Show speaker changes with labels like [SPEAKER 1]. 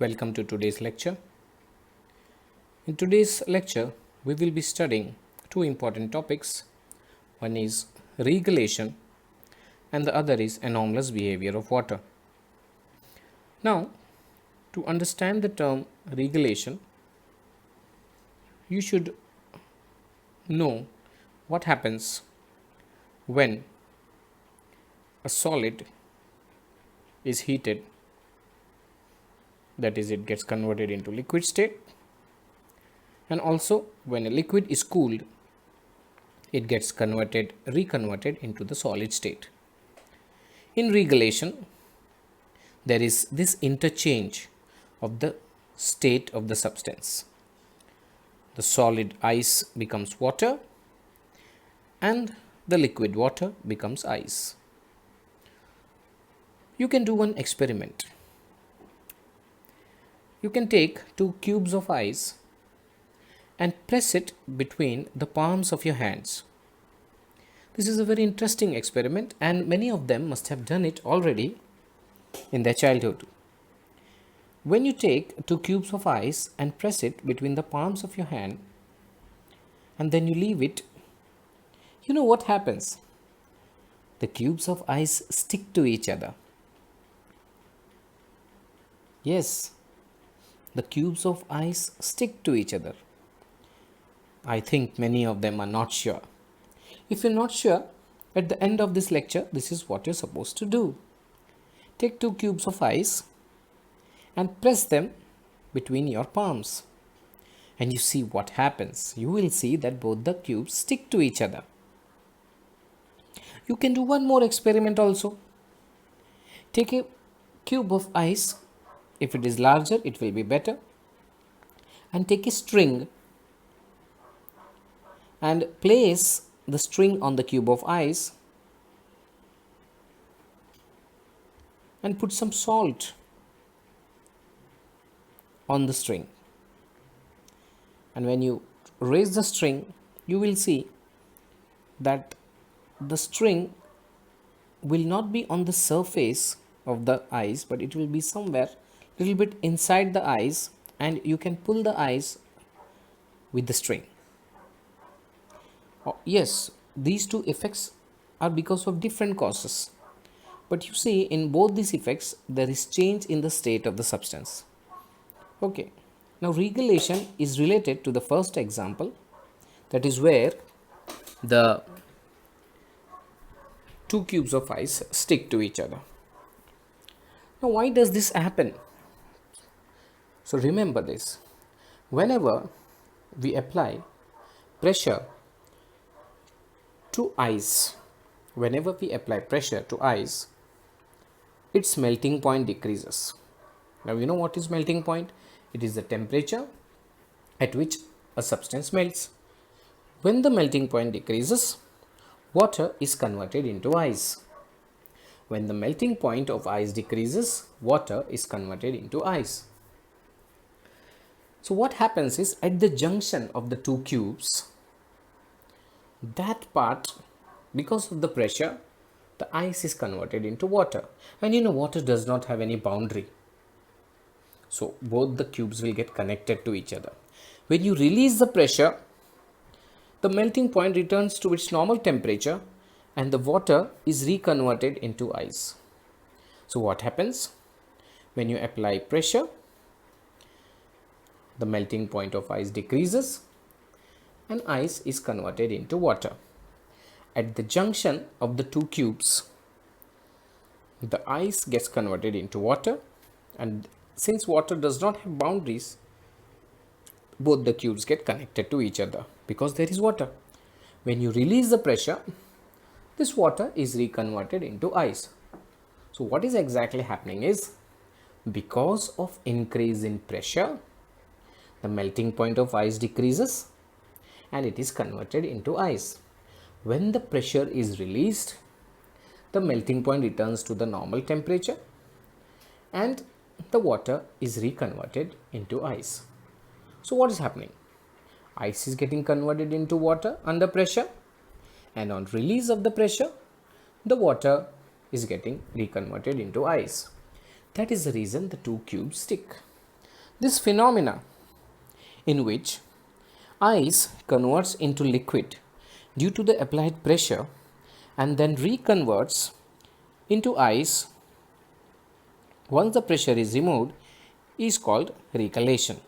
[SPEAKER 1] Welcome to today's lecture. In today's lecture, we will be studying two important topics. One is regulation and the other is anomalous behavior of water. Now, to understand the term regulation, you should know what happens when a solid is heated, that is, it gets converted into liquid state, and also when a liquid is cooled, it gets reconverted into the solid state. In regulation, there is this interchange of the state of the substance. The solid ice becomes water and the liquid water becomes ice. You can do one experiment. You can take 2 cubes of ice and press it between the palms of your hands. This is a very interesting experiment and many of them must have done it already in their childhood. When you take 2 cubes of ice and press it between the palms of your hand and then you leave it, you know what happens? The cubes of ice stick to each other. Yes, the cubes of ice stick to each other. I think many of them are not sure. If you're not sure, at the end of this lecture, this is what you're supposed to do. Take 2 cubes of ice and press them between your palms. And you see what happens. You will see that both the cubes stick to each other. You can do one more experiment also. Take a cube of ice. If it is larger, it will be better. And take a string and place the string on the cube of ice and put some salt on the string. And when you raise the string, you will see that the string will not be on the surface of the ice, but it will be somewhere a little bit inside the ice, and you can pull the ice with the string. Yes, these two effects are because of different causes. But you see, in both these effects, there is change in the state of the substance. Okay, now regulation is related to the first example, that is where the 2 cubes of ice stick to each other. Now, why does this happen? So remember this, whenever we apply pressure to ice, its melting point decreases. Now you know what is melting point? It is the temperature at which a substance melts. When the melting point decreases, water is converted into ice. When the melting point of ice decreases, water is converted into ice. So what happens is, at the junction of the 2 cubes, that part, because of the pressure, the ice is converted into water. And you know, water does not have any boundary. So both the cubes will get connected to each other. When you release the pressure, the melting point returns to its normal temperature and the water is reconverted into ice. So what happens? When you apply pressure, the melting point of ice decreases and ice is converted into water. At the junction of the 2 cubes, the ice gets converted into water, and since water does not have boundaries, both the cubes get connected to each other because there is water. When you release the pressure, this water is reconverted into ice. So what is exactly happening is, because of increase in pressure, the melting point of ice decreases and it is converted into ice. When the pressure is released, the melting point returns to the normal temperature and the water is reconverted into ice. So what is happening? Ice is getting converted into water under pressure, and on release of the pressure, the water is getting reconverted into ice. That is the reason the 2 cubes stick. This phenomena in which ice converts into liquid due to the applied pressure and then reconverts into ice once the pressure is removed is called regelation.